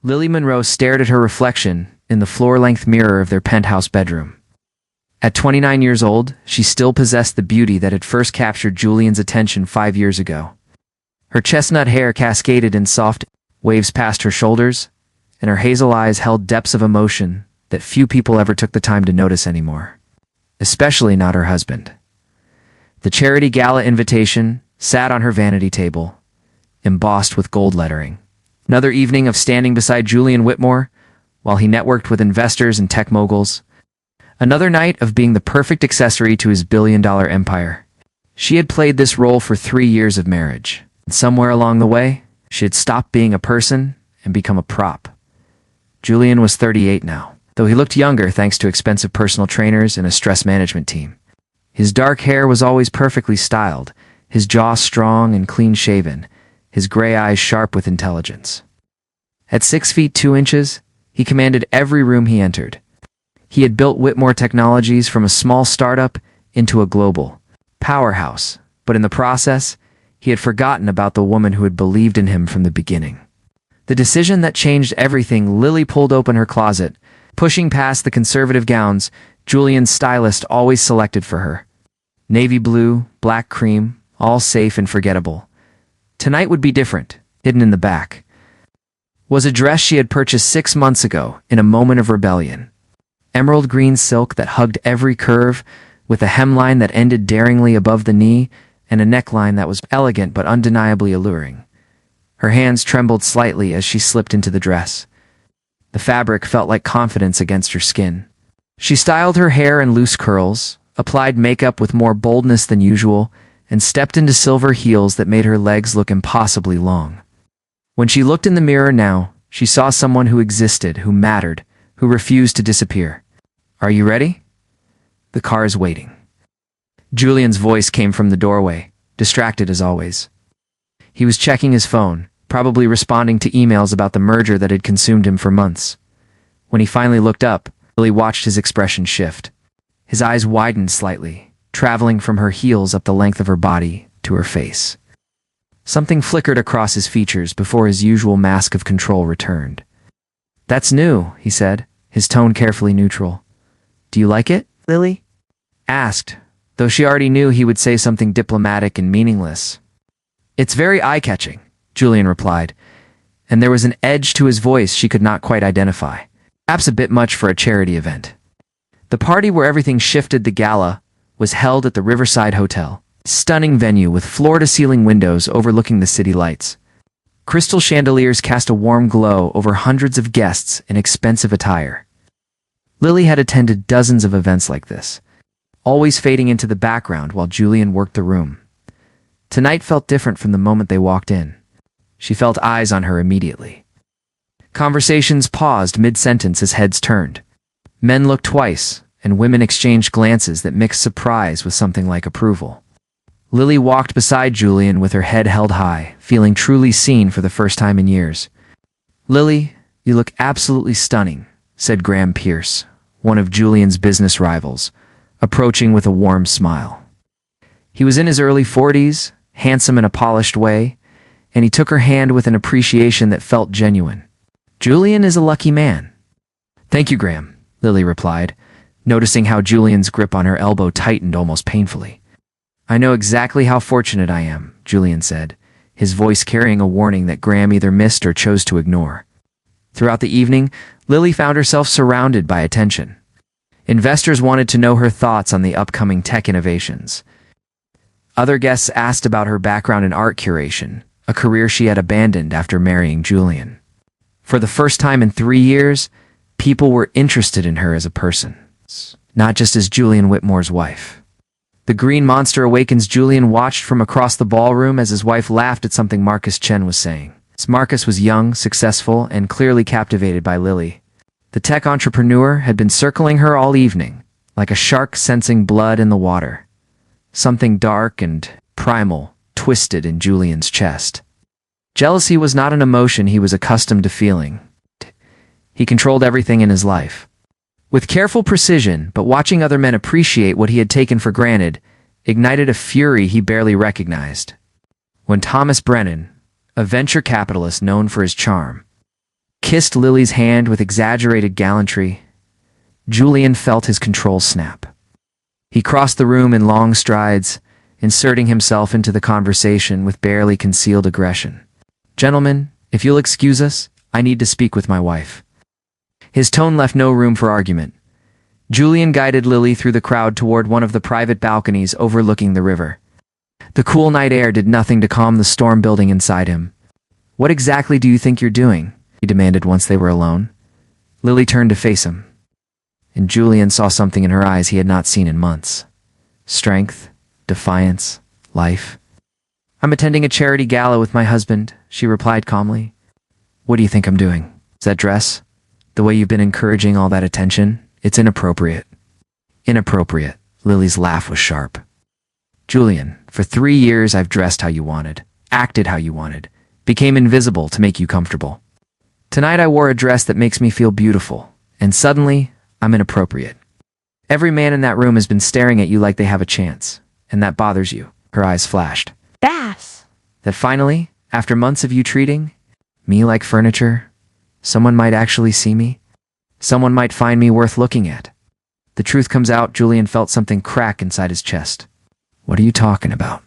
Lily Monroe stared at her reflection in the floor-length mirror of their penthouse bedroom. At 29 years old, she still possessed the beauty that had first captured Julian's attention 5 years ago. Her chestnut hair cascaded in soft waves past her shoulders, and her hazel eyes held depths of emotion that few people ever took the time to notice anymore. Especially not her husband. The charity gala invitation sat on her vanity table, embossed with gold lettering. Another evening of standing beside Julian Whitmore while he networked with investors and tech moguls. Another night of being the perfect accessory to his billion-dollar empire. She had played this role for 3 years of marriage. And somewhere along the way, she had stopped being a person and become a prop. Julian was 38 now, though he looked younger thanks to expensive personal trainers and a stress management team. His dark hair was always perfectly styled, his jaw strong and clean-shaven, his gray eyes sharp with intelligence. At 6 feet 2 inches, he commanded every room he entered. He had built Whitmore Technologies from a small startup into a global powerhouse, but in the process, he had forgotten about the woman who had believed in him from the beginning. The decision that changed everything. Lily pulled open her closet, pushing past the conservative gowns Julian's stylist always selected for her. Navy blue, black cream, all safe and forgettable. Tonight would be different, hidden in the back. Was a dress she had purchased 6 months ago in a moment of rebellion. Emerald green silk that hugged every curve, with a hemline that ended daringly above the knee and a neckline that was elegant but undeniably alluring. Her hands trembled slightly as she slipped into the dress. The fabric felt like confidence against her skin. She styled her hair in loose curls, applied makeup with more boldness than usual, and stepped into silver heels that made her legs look impossibly long. When she looked in the mirror now, she saw someone who existed, who mattered, who refused to disappear. "Are you ready?" "The car is waiting." Julian's voice came from the doorway, distracted as always. He was checking his phone, probably responding to emails about the merger that had consumed him for months. When he finally looked up, Lily watched his expression shift. His eyes widened slightly, traveling from her heels up the length of her body to her face. Something flickered across his features before his usual mask of control returned. "That's new," he said, his tone carefully neutral. "Do you like it?" Lily asked, though she already knew he would say something diplomatic and meaningless. "It's very eye-catching," Julian replied, and there was an edge to his voice she could not quite identify, perhaps a bit much for a charity event. The party where everything shifted, the gala, was held at the Riverside Hotel, a stunning venue with floor-to-ceiling windows overlooking the city lights. Crystal chandeliers cast a warm glow over hundreds of guests in expensive attire. Lily had attended dozens of events like this, always fading into the background while Julian worked the room. Tonight felt different from the moment they walked in. She felt eyes on her immediately. Conversations paused mid-sentence as heads turned. Men looked twice, and women exchanged glances that mixed surprise with something like approval. Lily walked beside Julian with her head held high, feeling truly seen for the first time in years. "Lily, you look absolutely stunning," said Graham Pierce, one of Julian's business rivals, approaching with a warm smile. He was in his early 40s, handsome in a polished way, and he took her hand with an appreciation that felt genuine. "Julian is a lucky man." "Thank you, Graham," Lily replied, noticing how Julian's grip on her elbow tightened almost painfully. "I know exactly how fortunate I am," Julian said, his voice carrying a warning that Graham either missed or chose to ignore. Throughout the evening, Lily found herself surrounded by attention. Investors wanted to know her thoughts on the upcoming tech innovations. Other guests asked about her background in art curation, a career she had abandoned after marrying Julian. For the first time in 3 years, people were interested in her as a person, not just as Julian Whitmore's wife. The Green Monster Awakens. Julian watched from across the ballroom as his wife laughed at something Marcus Chen was saying. Marcus was young, successful, and clearly captivated by Lily. The tech entrepreneur had been circling her all evening, like a shark sensing blood in the water. Something dark and primal twisted in Julian's chest. Jealousy was not an emotion he was accustomed to feeling. He controlled everything in his life. With careful precision, but watching other men appreciate what he had taken for granted, ignited a fury he barely recognized. When Thomas Brennan, a venture capitalist known for his charm, kissed Lily's hand with exaggerated gallantry, Julian felt his control snap. He crossed the room in long strides, inserting himself into the conversation with barely concealed aggression. "Gentlemen, if you'll excuse us, I need to speak with my wife." His tone left no room for argument. Julian guided Lily through the crowd toward one of the private balconies overlooking the river. The cool night air did nothing to calm the storm building inside him. "What exactly do you think you're doing?" he demanded once they were alone. Lily turned to face him, and Julian saw something in her eyes he had not seen in months. Strength, defiance, life. "I'm attending a charity gala with my husband," she replied calmly. "What do you think I'm doing? Is that dress? The way you've been encouraging all that attention? It's inappropriate." "Inappropriate." Lily's laugh was sharp. "Julian, for 3 years I've dressed how you wanted, acted how you wanted, became invisible to make you comfortable. Tonight I wore a dress that makes me feel beautiful, and suddenly I'm inappropriate. Every man in that room has been staring at you like they have a chance, and that bothers you." Her eyes flashed. Bass. "That finally, after months of you treating me like furniture, someone might actually see me? Someone might find me worth looking at." The truth comes out. Julian felt something crack inside his chest. "What are you talking about?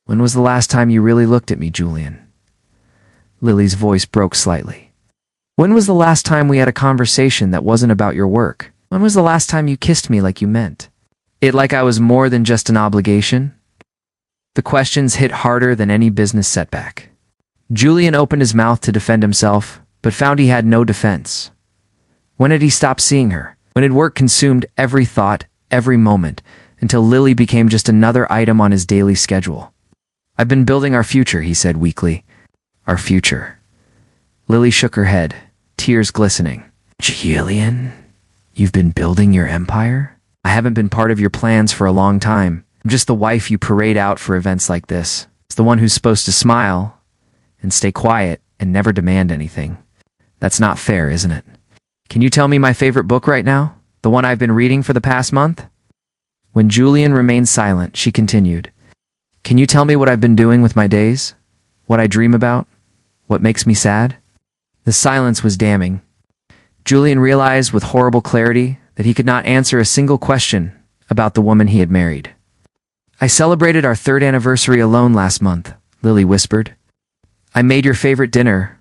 When was the last time you really looked at me, Julian?" Lily's voice broke slightly. "When was the last time we had a conversation that wasn't about your work? When was the last time you kissed me like you meant it, like I was more than just an obligation?" The questions hit harder than any business setback. Julian opened his mouth to defend himself, but found he had no defense. When had he stopped seeing her? When had work consumed every thought, every moment, until Lily became just another item on his daily schedule? "I've been building our future," he said weakly. "Our future." Lily shook her head, tears glistening. "Julian, you've been building your empire? I haven't been part of your plans for a long time. I'm just the wife you parade out for events like this. It's the one who's supposed to smile and stay quiet and never demand anything. That's not fair, isn't it? Can you tell me my favorite book right now? The one I've been reading for the past month?" When Julian remained silent, she continued. "Can you tell me what I've been doing with my days? What I dream about? What makes me sad?" The silence was damning. Julian realized with horrible clarity that he could not answer a single question about the woman he had married. "I celebrated our 3rd anniversary alone last month," Lily whispered. "I made your favorite dinner,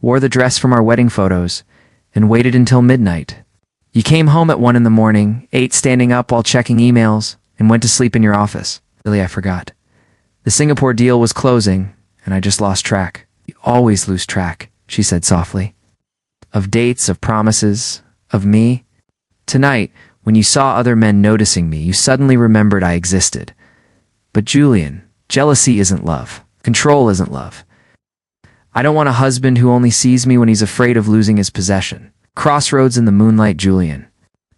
wore the dress from our wedding photos, and waited until midnight. You came home at 1 in the morning, ate standing up while checking emails, and went to sleep in your office. Lily, I forgot. The Singapore deal was closing, and I just lost track." "You always lose track," she said softly. "Of dates, of promises, of me. Tonight, when you saw other men noticing me, you suddenly remembered I existed. But Julian, jealousy isn't love. Control isn't love. I don't want a husband who only sees me when he's afraid of losing his possession." Crossroads in the moonlight, Julian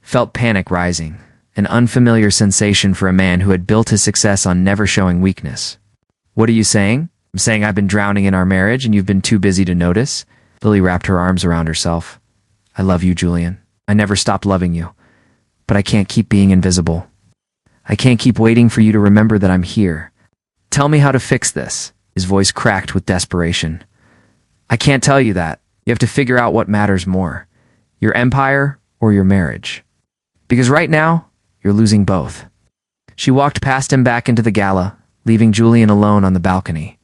felt panic rising, an unfamiliar sensation for a man who had built his success on never showing weakness. "What are you saying?" "I'm saying I've been drowning in our marriage and you've been too busy to notice." Lily wrapped her arms around herself. "I love you, Julian. I never stopped loving you. But I can't keep being invisible. I can't keep waiting for you to remember that I'm here. Tell me how to fix this." His voice cracked with desperation. "I can't tell you that. You have to figure out what matters more. Your empire or your marriage. Because right now, you're losing both." She walked past him back into the gala, leaving Julian alone on the balcony.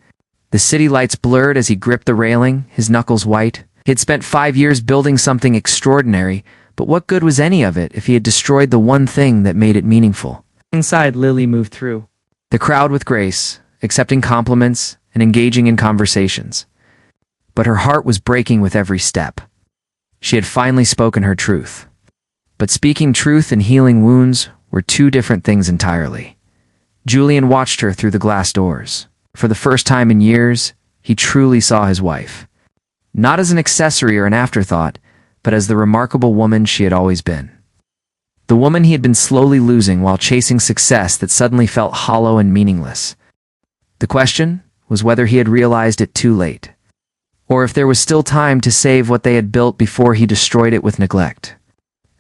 The city lights blurred as he gripped the railing, his knuckles white. He had spent 5 years building something extraordinary, but what good was any of it if he had destroyed the one thing that made it meaningful? Inside, Lily moved through the crowd with grace, accepting compliments and engaging in conversations. But her heart was breaking with every step. She had finally spoken her truth. But speaking truth and healing wounds were two different things entirely. Julian watched her through the glass doors. For the first time in years, he truly saw his wife. Not as an accessory or an afterthought, but as the remarkable woman she had always been. The woman he had been slowly losing while chasing success that suddenly felt hollow and meaningless. The question was whether he had realized it too late, or if there was still time to save what they had built before he destroyed it with neglect.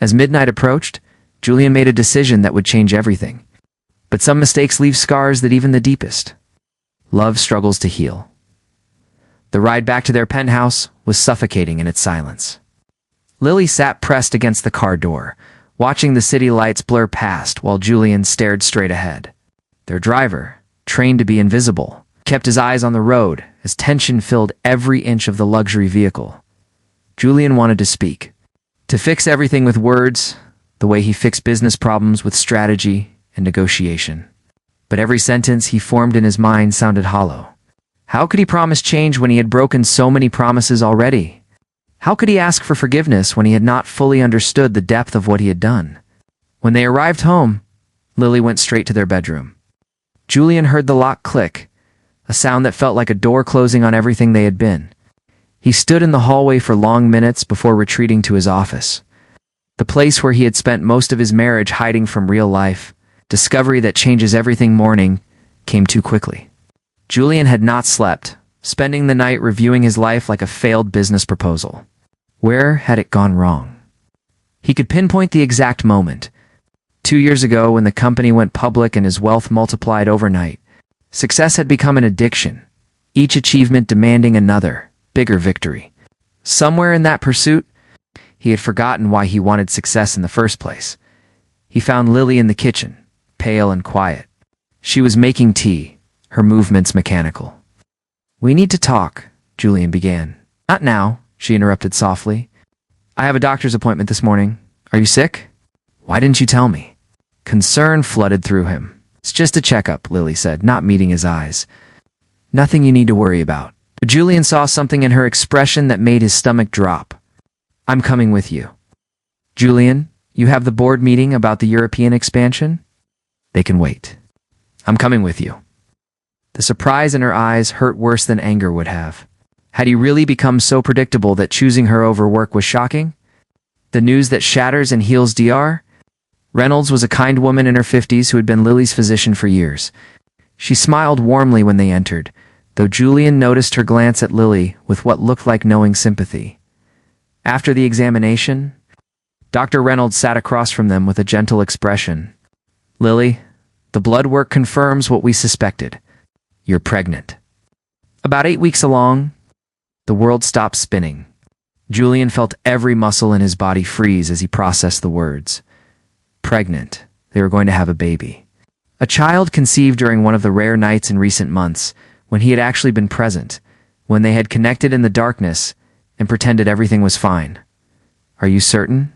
As midnight approached, Julian made a decision that would change everything. But some mistakes leave scars that even the deepest love struggles to heal. The ride back to their penthouse was suffocating in its silence. Lily sat pressed against the car door, watching the city lights blur past while Julian stared straight ahead. Their driver, trained to be invisible, kept his eyes on the road as tension filled every inch of the luxury vehicle. Julian wanted to speak, to fix everything with words, the way he fixed business problems with strategy and negotiation. But every sentence he formed in his mind sounded hollow. How could he promise change when he had broken so many promises already? How could he ask for forgiveness when he had not fully understood the depth of what he had done? When they arrived home, Lily went straight to their bedroom. Julian heard the lock click, a sound that felt like a door closing on everything they had been. He stood in the hallway for long minutes before retreating to his office. The place where he had spent most of his marriage hiding from real life, discovery that changes everything morning, came too quickly. Julian had not slept, spending the night reviewing his life like a failed business proposal. Where had it gone wrong? He could pinpoint the exact moment. 2 years ago, when the company went public and his wealth multiplied overnight, success had become an addiction, each achievement demanding another, bigger victory. Somewhere in that pursuit, he had forgotten why he wanted success in the first place. He found Lily in the kitchen, pale and quiet. She was making tea, her movements mechanical. "We need to talk," Julian began. "Not now," she interrupted softly. "I have a doctor's appointment this morning. Are you sick?" "Why didn't you tell me?" Concern flooded through him. "It's just a checkup," Lily said, not meeting his eyes. "Nothing you need to worry about." But Julian saw something in her expression that made his stomach drop. "I'm coming with you." "Julian, you have the board meeting about the European expansion?" "They can wait." "I'm coming with you." The surprise in her eyes hurt worse than anger would have. Had he really become so predictable that choosing her over work was shocking? The news that shatters and heals Dr. Reynolds was a kind woman in her 50s who had been Lily's physician for years. She smiled warmly when they entered, though Julian noticed her glance at Lily with what looked like knowing sympathy. After the examination, Dr. Reynolds sat across from them with a gentle expression. "Lily, the blood work confirms what we suspected. You're pregnant." About 8 weeks along, the world stopped spinning. Julian felt every muscle in his body freeze as he processed the words. Pregnant. They were going to have a baby. A child conceived during one of the rare nights in recent months when he had actually been present, when they had connected in the darkness and pretended everything was fine. "Are you certain?"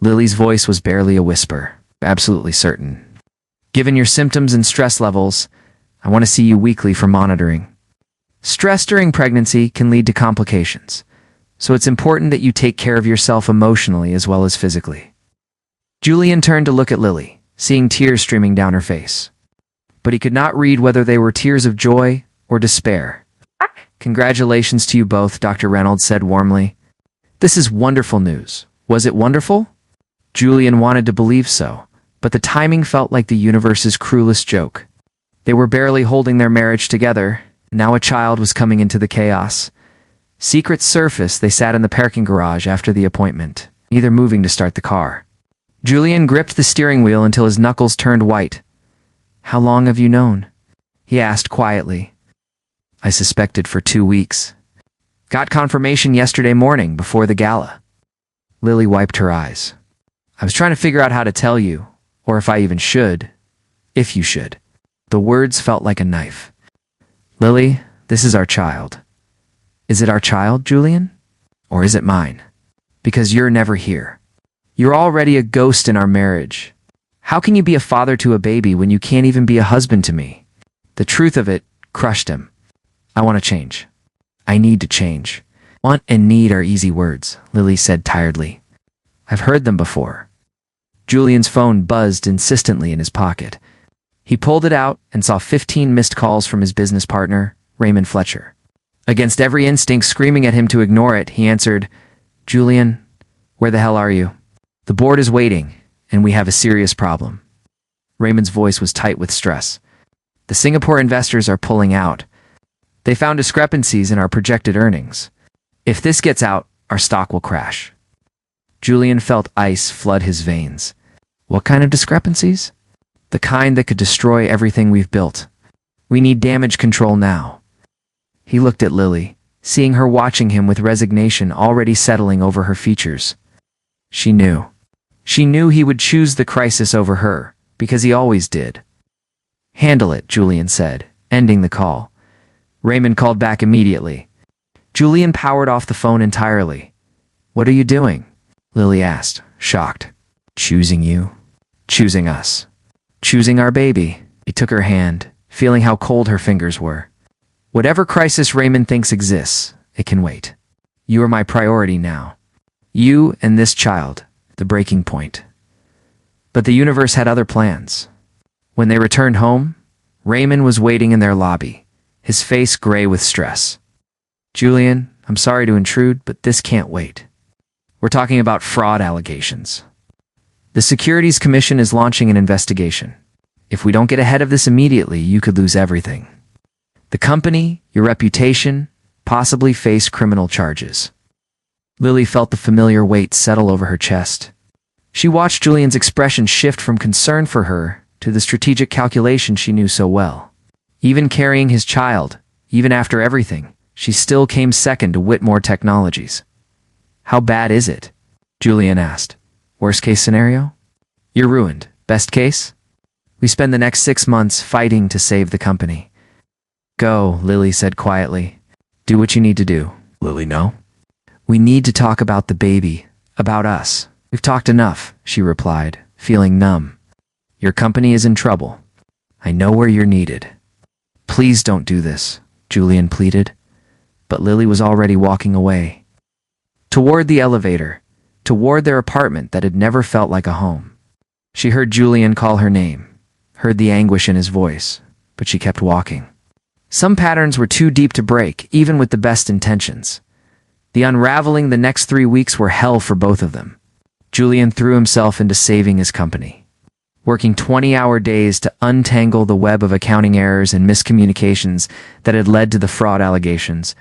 Lily's voice was barely a whisper. "Absolutely certain. Given your symptoms and stress levels, I want to see you weekly for monitoring. Stress during pregnancy can lead to complications, so it's important that you take care of yourself emotionally as well as physically." Julian turned to look at Lily, seeing tears streaming down her face. But he could not read whether they were tears of joy or despair. "Congratulations to you both," Dr. Reynolds said warmly. "This is wonderful news. Was it wonderful?" Julian wanted to believe so, but the timing felt like the universe's cruelest joke. They were barely holding their marriage together. Now a child was coming into the chaos. Secrets surfaced. They sat in the parking garage after the appointment, neither moving to start the car. Julian gripped the steering wheel until his knuckles turned white. "How long have you known?" he asked quietly. "I suspected for 2 weeks. Got confirmation yesterday morning before the gala." Lily wiped her eyes. "I was trying to figure out how to tell you, or if I even should. If you should." The words felt like a knife. "Lily, this is our child." "Is it our child, Julian? Or is it mine? Because you're never here. You're already a ghost in our marriage. How can you be a father to a baby when you can't even be a husband to me?" The truth of it crushed him. "I want to change. I need to change." "Want and need are easy words," Lily said tiredly. "I've heard them before." Julian's phone buzzed insistently in his pocket. He pulled it out and saw 15 missed calls from his business partner, Raymond Fletcher. Against every instinct screaming at him to ignore it, he answered, "Julian, where the hell are you? The board is waiting, and we have a serious problem." Raymond's voice was tight with stress. "The Singapore investors are pulling out. They found discrepancies in our projected earnings. If this gets out, our stock will crash." Julian felt ice flood his veins. "What kind of discrepancies?" "The kind that could destroy everything we've built. We need damage control now." He looked at Lily, seeing her watching him with resignation already settling over her features. She knew. She knew he would choose the crisis over her, because he always did. "Handle it," Julian said, ending the call. Raymond called back immediately. Julian powered off the phone entirely. "What are you doing?" Lily asked, shocked. "Choosing you. Choosing us. Choosing our baby." He took her hand, feeling how cold her fingers were. "Whatever crisis Raymond thinks exists, it can wait. You are my priority now. You and this child, the breaking point." But the universe had other plans. When they returned home, Raymond was waiting in their lobby, his face gray with stress. "Julian, I'm sorry to intrude, but this can't wait. We're talking about fraud allegations. The Securities Commission is launching an investigation. If we don't get ahead of this immediately, you could lose everything. The company, your reputation, possibly face criminal charges." Lily felt the familiar weight settle over her chest. She watched Julian's expression shift from concern for her to the strategic calculation she knew so well. Even carrying his child, even after everything, she still came second to Whitmore Technologies. "How bad is it?" Julian asked. "Worst case scenario?" "You're ruined. Best case?" "We spend the next 6 months fighting to save the company." "Go," Lily said quietly. "Do what you need to do." "Lily, no. We need to talk about the baby, about us. We've talked enough," she replied, feeling numb. "Your company is in trouble. I know where you're needed." "Please don't do this," Julian pleaded. But Lily was already walking away. Toward the elevator, toward their apartment that had never felt like a home. She heard Julian call her name, heard the anguish in his voice, but she kept walking. Some patterns were too deep to break, even with the best intentions. The unraveling the next 3 weeks were hell for both of them. Julian threw himself into saving his company, working 20-hour days to untangle the web of accounting errors and miscommunications that had led to the fraud allegations.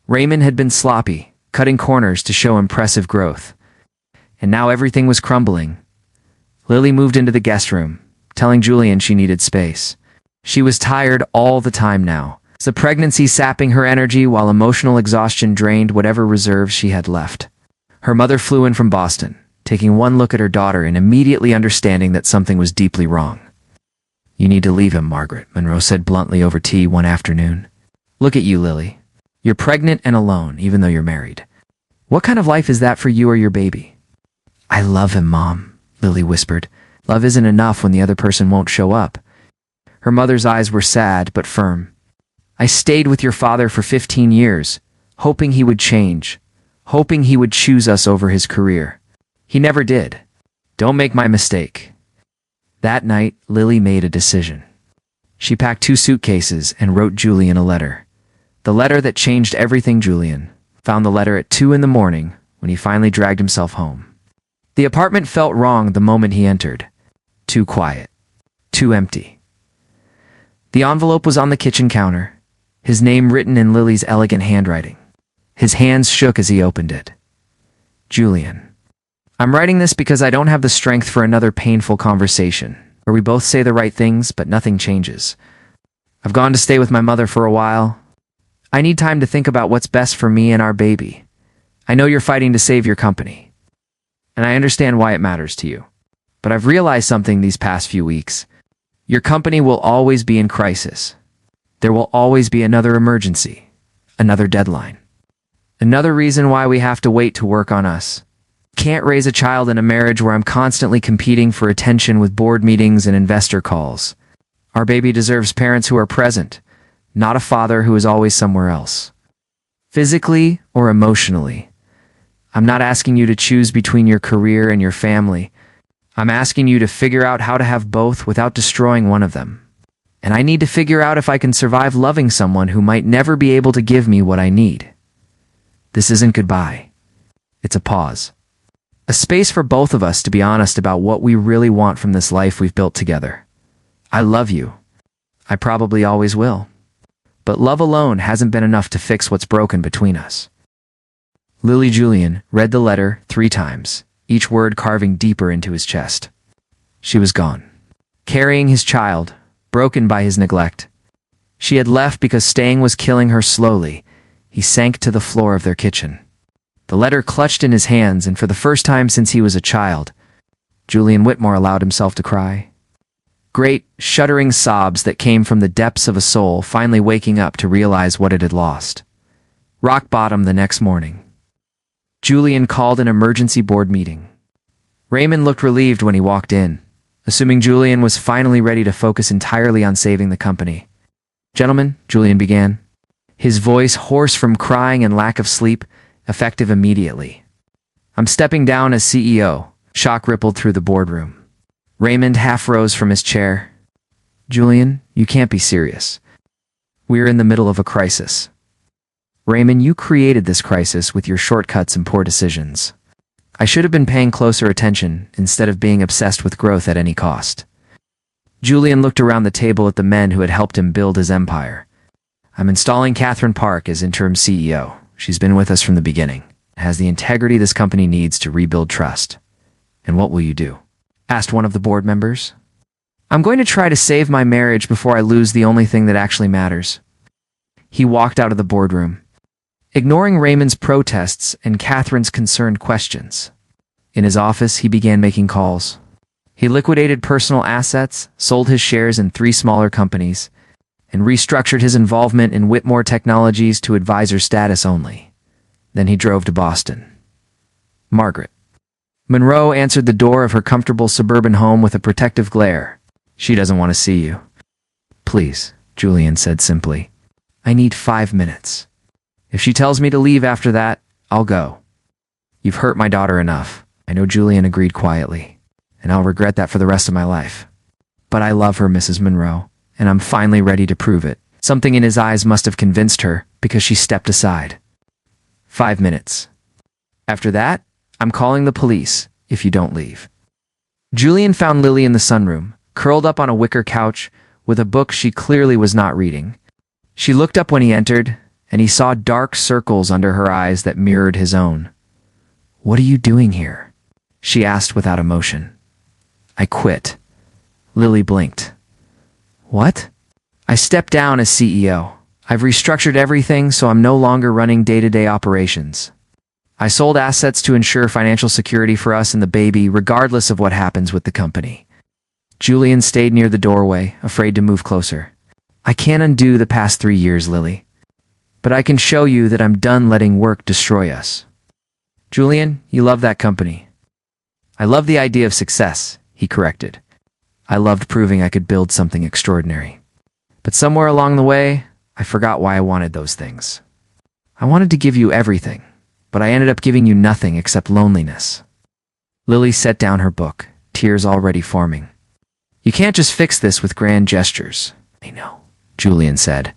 Raymond had been sloppy, cutting corners to show impressive growth. And now everything was crumbling. Lily moved into the guest room, telling Julian she needed space. She was tired all the time now, the pregnancy sapping her energy while emotional exhaustion drained whatever reserves she had left. Her mother flew in from Boston, taking one look at her daughter and immediately understanding that something was deeply wrong. "You need to leave him, Margaret," Monroe said bluntly over tea one afternoon. "Look at you, Lily. You're pregnant and alone, even though you're married. What kind of life is that for you or your baby?" "I love him, Mom," Lily whispered. "Love isn't enough when the other person won't show up." Her mother's eyes were sad but firm. "I stayed with your father for 15 years, hoping he would change, hoping he would choose us over his career. He never did. Don't make my mistake." That night, Lily made a decision. She packed 2 suitcases and wrote Julian a letter. The letter that changed everything. Julian found the letter at 2 a.m. when he finally dragged himself home. The apartment felt wrong the moment he entered. Too quiet. Too empty. The envelope was on the kitchen counter, his name written in Lily's elegant handwriting. His hands shook as he opened it. "Julian, I'm writing this because I don't have the strength for another painful conversation, where we both say the right things but nothing changes. I've gone to stay with my mother for a while. I need time to think about what's best for me and our baby. I know you're fighting to save your company, and I understand why it matters to you. But I've realized something these past few weeks. Your company will always be in crisis. There will always be another emergency, another deadline. Another reason why we have to wait to work on us. Can't raise a child in a marriage where I'm constantly competing for attention with board meetings and investor calls. Our baby deserves parents who are present, not a father who is always somewhere else. Physically or emotionally. I'm not asking you to choose between your career and your family. I'm asking you to figure out how to have both without destroying one of them. And I need to figure out if I can survive loving someone who might never be able to give me what I need. This isn't goodbye. It's a pause. A space for both of us to be honest about what we really want from this life we've built together. I love you. I probably always will. But love alone hasn't been enough to fix what's broken between us." Lily. Julian read the letter 3 times, each word carving deeper into his chest. She was gone, carrying his child, broken by his neglect. She had left because staying was killing her slowly, He sank to the floor of their kitchen. The letter clutched in his hands, and for the first time since he was a child, Julian Whitmore allowed himself to cry. Great, shuddering sobs that came from the depths of a soul finally waking up to realize what it had lost. Rock bottom the next morning. Julian called an emergency board meeting. Raymond looked relieved when he walked in, assuming Julian was finally ready to focus entirely on saving the company. "Gentlemen," Julian began, his voice hoarse from crying and lack of sleep, effective immediately. "I'm stepping down as CEO." Shock rippled through the boardroom. Raymond half rose from his chair. "Julian, you can't be serious. We're in the middle of a crisis." "Raymond, you created this crisis with your shortcuts and poor decisions. I should have been paying closer attention instead of being obsessed with growth at any cost." Julian looked around the table at the men who had helped him build his empire. "I'm installing Catherine Park as interim CEO. She's been with us from the beginning, has the integrity this company needs to rebuild trust." "And what will you do?" asked one of the board members. "I'm going to try to save my marriage before I lose the only thing that actually matters." He walked out of the boardroom, ignoring Raymond's protests and Catherine's concerned questions. In his office, he began making calls. He liquidated personal assets, sold his shares in 3 smaller companies, and restructured his involvement in Whitmore Technologies to advisor status only. Then he drove to Boston. Margaret. Monroe answered the door of her comfortable suburban home with a protective glare. "She doesn't want to see you." "Please," Julian said simply. "I need 5 minutes. If she tells me to leave after that, I'll go." "You've hurt my daughter enough." "I know," Julian agreed quietly, "and I'll regret that for the rest of my life. But I love her, Mrs. Monroe, and I'm finally ready to prove it." Something in his eyes must have convinced her, because she stepped aside. 5 minutes. "After that, I'm calling the police if you don't leave." Julian found Lily in the sunroom, curled up on a wicker couch with a book she clearly was not reading. She looked up when he entered, and he saw dark circles under her eyes that mirrored his own. "What are you doing here?" she asked without emotion. "I quit." Lily blinked. "What?" "I stepped down as CEO. I've restructured everything, so I'm no longer running day-to-day operations. I sold assets to ensure financial security for us and the baby, regardless of what happens with the company." Julian stayed near the doorway, afraid to move closer. "I can't undo the past 3 years, Lily. But I can show you that I'm done letting work destroy us." "Julian, you love that company." "I love the idea of success," he corrected. "I loved proving I could build something extraordinary. But somewhere along the way, I forgot why I wanted those things. I wanted to give you everything, but I ended up giving you nothing except loneliness." Lily set down her book, tears already forming. "You can't just fix this with grand gestures." "I know," Julian said.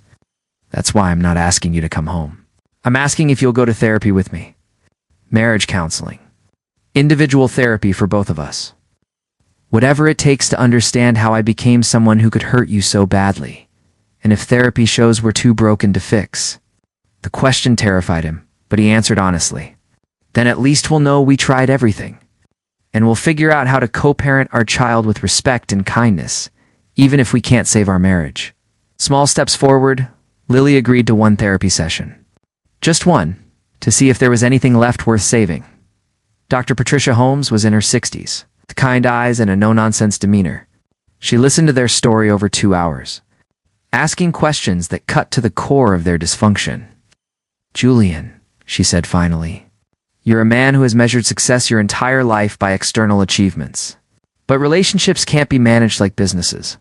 "That's why I'm not asking you to come home. I'm asking if you'll go to therapy with me. Marriage counseling. Individual therapy for both of us. Whatever it takes to understand how I became someone who could hurt you so badly. And if therapy shows we're too broken to fix." The question terrified him, but he answered honestly. "Then at least we'll know we tried everything. And we'll figure out how to co-parent our child with respect and kindness, even if we can't save our marriage." Small steps forward, Lily agreed to 1 therapy session. Just 1, to see if there was anything left worth saving. Dr. Patricia Holmes was in her 60s, with kind eyes and a no-nonsense demeanor. She listened to their story over 2 hours, asking questions that cut to the core of their dysfunction. "Julian," she said finally, "you're a man who has measured success your entire life by external achievements. But relationships can't be managed like businesses.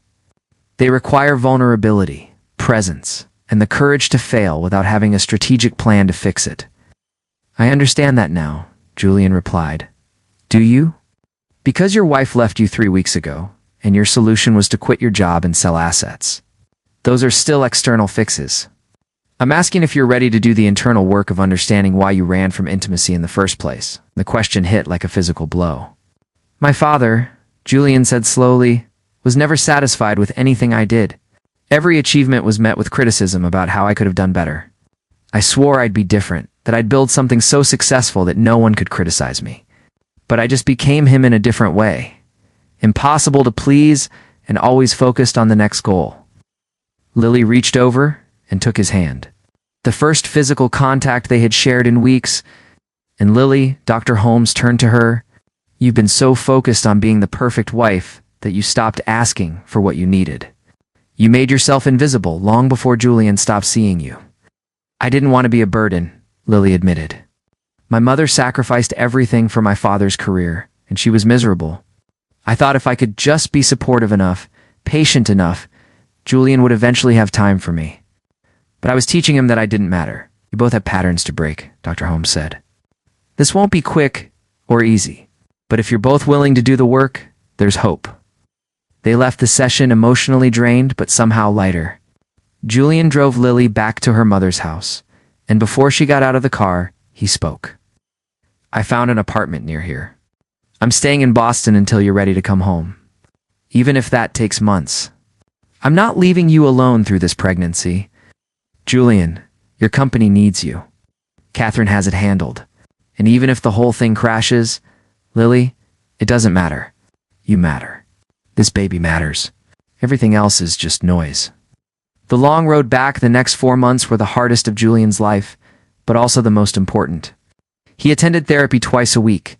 They require vulnerability, presence, and the courage to fail without having a strategic plan to fix it." "I understand that now," Julian replied. "Do you?" "Because your wife left you 3 weeks ago, and your solution was to quit your job and sell assets. Those are still external fixes. I'm asking if you're ready to do the internal work of understanding why you ran from intimacy in the first place." The question hit like a physical blow. "My father," Julian said slowly, "was never satisfied with anything I did. Every achievement was met with criticism about how I could have done better. I swore I'd be different, that I'd build something so successful that no one could criticize me. But I just became him in a different way. Impossible to please and always focused on the next goal." Lily reached over and took his hand. The first physical contact they had shared in weeks, and Lily, Dr. Holmes turned to her. "You've been so focused on being the perfect wife that you stopped asking for what you needed. You made yourself invisible long before Julian stopped seeing you." "I didn't want to be a burden," Lily admitted. "My mother sacrificed everything for my father's career, and she was miserable. I thought if I could just be supportive enough, patient enough, Julian would eventually have time for me. But I was teaching him that I didn't matter. You both have patterns to break," Dr. Holmes said. "This won't be quick or easy, but if you're both willing to do the work, there's hope." They left the session emotionally drained but somehow lighter. Julian drove Lily back to her mother's house, and before she got out of the car, he spoke. "I found an apartment near here. I'm staying in Boston until you're ready to come home, even if that takes months. I'm not leaving you alone through this pregnancy. Julian, your company needs you. Catherine has it handled. And even if the whole thing crashes, Lily, it doesn't matter. You matter. This baby matters. Everything else is just noise." The long road back the next 4 months were the hardest of Julian's life, but also the most important. He attended therapy twice a week,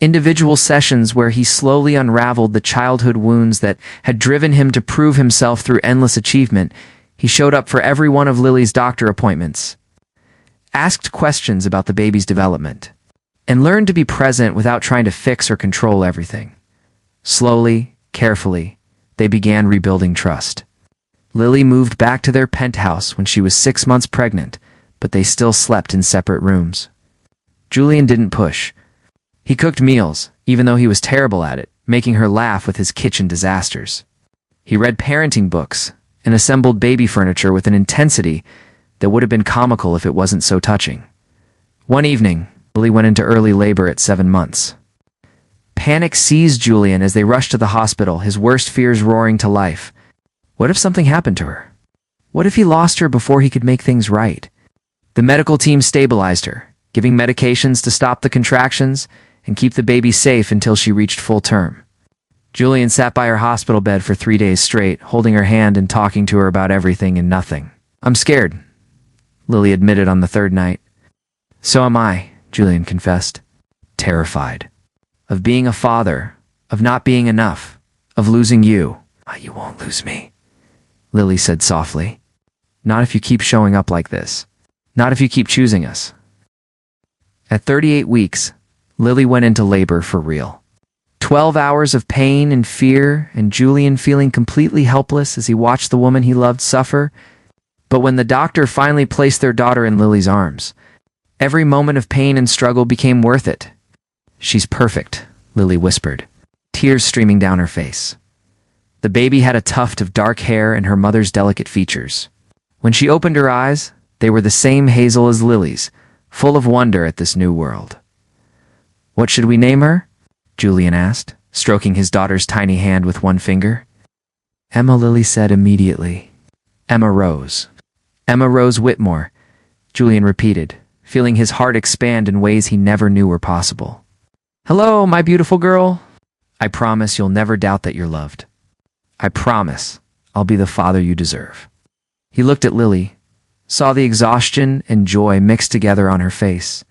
individual sessions where he slowly unraveled the childhood wounds that had driven him to prove himself through endless achievement. He showed up for every one of Lily's doctor appointments, asked questions about the baby's development, and learned to be present without trying to fix or control everything. Slowly, carefully, they began rebuilding trust. Lily moved back to their penthouse when she was 6 months pregnant, but they still slept in separate rooms. Julian didn't push. He cooked meals, even though he was terrible at it, making her laugh with his kitchen disasters. He read parenting books and assembled baby furniture with an intensity that would have been comical if it wasn't so touching. One evening, Lily went into early labor at 7 months. Panic seized Julian as they rushed to the hospital, his worst fears roaring to life. What if something happened to her? What if he lost her before he could make things right? The medical team stabilized her, giving medications to stop the contractions and keep the baby safe until she reached full term. Julian sat by her hospital bed for 3 days straight, holding her hand and talking to her about everything and nothing. "I'm scared," Lily admitted on the third night. "So am I," Julian confessed. "Terrified. Of being a father, of not being enough, of losing you." "You won't lose me," Lily said softly. "Not if you keep showing up like this. Not if you keep choosing us." At 38 weeks, Lily went into labor for real. 12 hours of pain and fear, and Julian feeling completely helpless as he watched the woman he loved suffer. But when the doctor finally placed their daughter in Lily's arms, every moment of pain and struggle became worth it. "She's perfect," Lily whispered, tears streaming down her face. The baby had a tuft of dark hair and her mother's delicate features. When she opened her eyes, they were the same hazel as Lily's, full of wonder at this new world. "What should we name her?" Julian asked, stroking his daughter's tiny hand with one finger. "Emma," Lily said immediately. "Emma Rose." "Emma Rose Whitmore," Julian repeated, feeling his heart expand in ways he never knew were possible. "Hello, my beautiful girl. I promise you'll never doubt that you're loved. I promise I'll be the father you deserve." He looked at Lily, saw the exhaustion and joy mixed together on her face,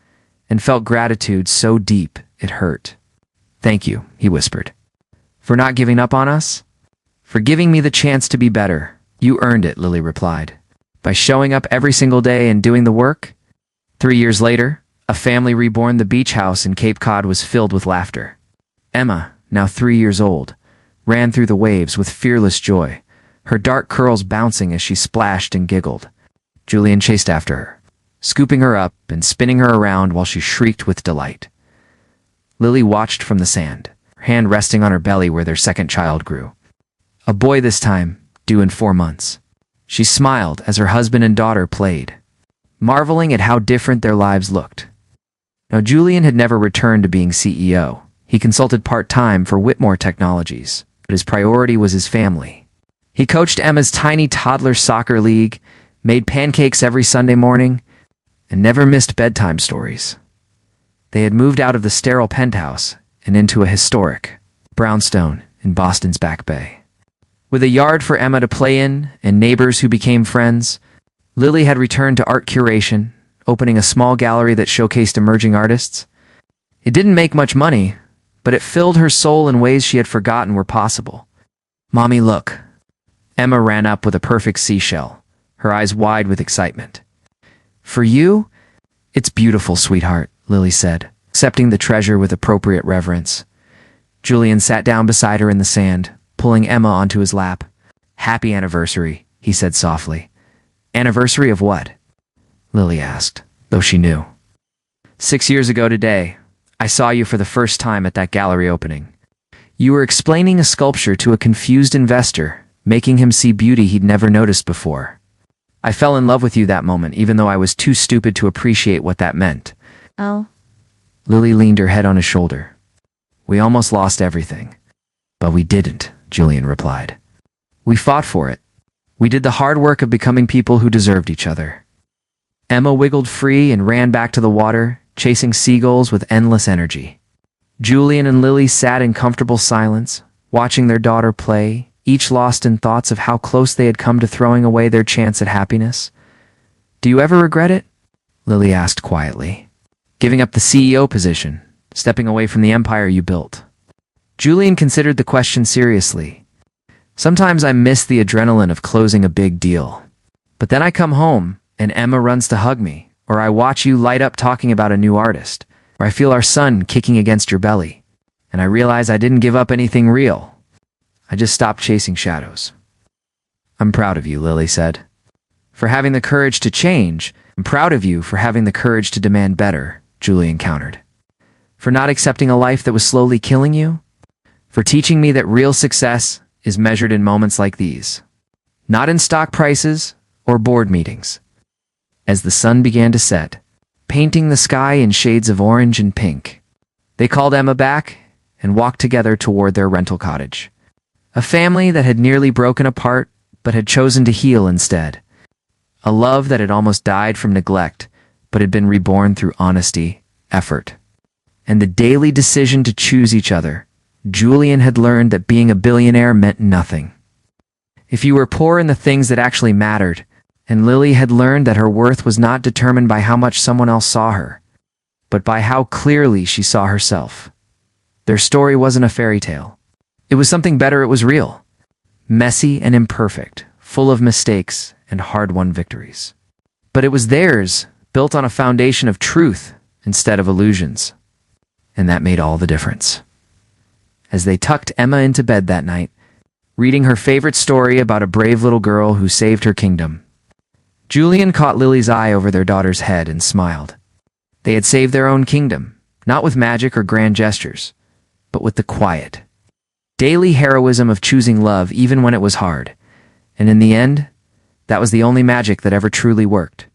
and felt gratitude so deep it hurt. "Thank you," he whispered, "for not giving up on us, for giving me the chance to be better." "You earned it," Lily replied, "by showing up every single day and doing the work." 3 years later, a family reborn. The beach house in Cape Cod was filled with laughter. Emma, now 3 years old, ran through the waves with fearless joy, her dark curls bouncing as she splashed and giggled. Julian chased after her, scooping her up and spinning her around while she shrieked with delight. Lily watched from the sand, her hand resting on her belly where their second child grew. A boy this time, due in 4 months. She smiled as her husband and daughter played, marveling at how different their lives looked. Now, Julian had never returned to being CEO. He consulted part-time for Whitmore Technologies, but his priority was his family. He coached Emma's tiny toddler soccer league, made pancakes every Sunday morning, and never missed bedtime stories. They had moved out of the sterile penthouse and into a historic brownstone in Boston's Back Bay. With a yard for Emma to play in and neighbors who became friends, Lily had returned to art curation, opening a small gallery that showcased emerging artists. It didn't make much money, but it filled her soul in ways she had forgotten were possible. "Mommy, look." Emma ran up with a perfect seashell, her eyes wide with excitement. "For you? It's beautiful, sweetheart," Lily said, accepting the treasure with appropriate reverence. Julian sat down beside her in the sand, pulling Emma onto his lap. "Happy anniversary," he said softly. "Anniversary of what?" Lily asked, though she knew. 6 years ago today, I saw you for the first time at that gallery opening. You were explaining a sculpture to a confused investor, making him see beauty he'd never noticed before. I fell in love with you that moment, even though I was too stupid to appreciate what that meant." Oh. Lily leaned her head on his shoulder. "We almost lost everything. But we didn't," Julian replied. "We fought for it. We did the hard work of becoming people who deserved each other." Emma wiggled free and ran back to the water, chasing seagulls with endless energy. Julian and Lily sat in comfortable silence, watching their daughter play, each lost in thoughts of how close they had come to throwing away their chance at happiness. "Do you ever regret it?" Lily asked quietly. "Giving up the CEO position, stepping away from the empire you built?" Julian considered the question seriously. "Sometimes I miss the adrenaline of closing a big deal. But then I come home, and Emma runs to hug me, or I watch you light up talking about a new artist, or I feel our sun kicking against your belly, and I realize I didn't give up anything real. I just stopped chasing shadows." "I'm proud of you," Lily said. "For having the courage to change. I'm proud of you for having the courage to demand better," Julian countered. "For not accepting a life that was slowly killing you. For teaching me that real success is measured in moments like these. Not in stock prices or board meetings." As the sun began to set, painting the sky in shades of orange and pink, they called Emma back and walked together toward their rental cottage. A family that had nearly broken apart but had chosen to heal instead. A love that had almost died from neglect but had been reborn through honesty, effort, and the daily decision to choose each other. Julian had learned that being a billionaire meant nothing if you were poor in the things that actually mattered, and Lily had learned that her worth was not determined by how much someone else saw her, but by how clearly she saw herself. Their story wasn't a fairy tale. It was something better. It was real. Messy and imperfect, full of mistakes and hard-won victories. But it was theirs, built on a foundation of truth instead of illusions. And that made all the difference. As they tucked Emma into bed that night, reading her favorite story about a brave little girl who saved her kingdom, Julian caught Lily's eye over their daughter's head and smiled. They had saved their own kingdom, not with magic or grand gestures, but with the quiet, daily heroism of choosing love even when it was hard. And in the end, that was the only magic that ever truly worked.